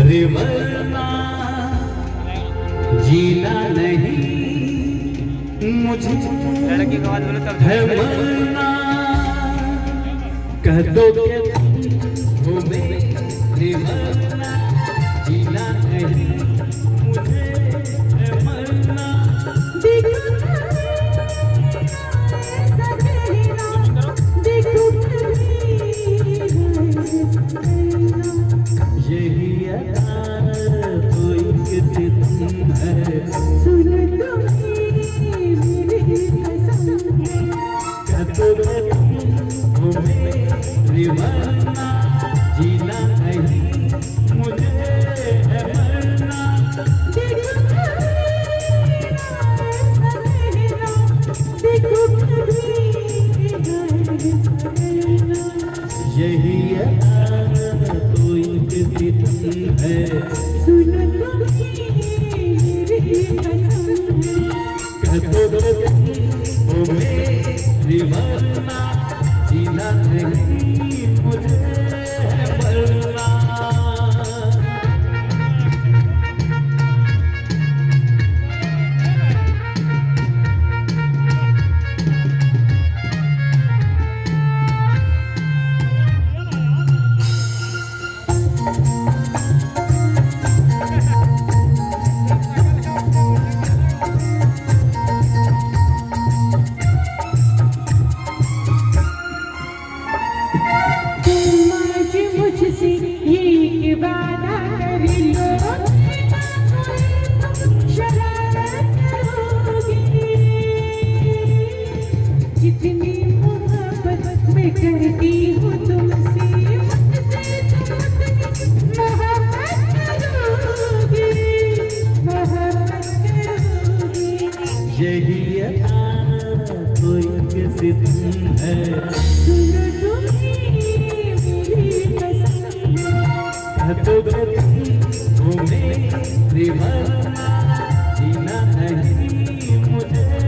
रे वरना जीना नहीं मुझे लड़की का आवाज बोलो तब है मरना। कह दो के हो मेरे वरना जीना नहीं मुझे है मरना। यही कोई किस्म है सुन लो मेरी कसम है। हो मेरी वरना जीना नहीं मुझे है मरना। यही कोई किस्म है सुन लो मेरी कसम है। कह दो हो मेरी वरना जीना नहीं मुझे है मरना। मुझसे ये वादा कर लो शरारत करोगे। जितनी मोहब्बत मैं करती हूँ तुमसे मोहब्बत करोगे, मोहब्बत करोगे। यही कोई किस्म है सुनो तुम्हें तो हो मेरी वरना जीना नहीं मुझे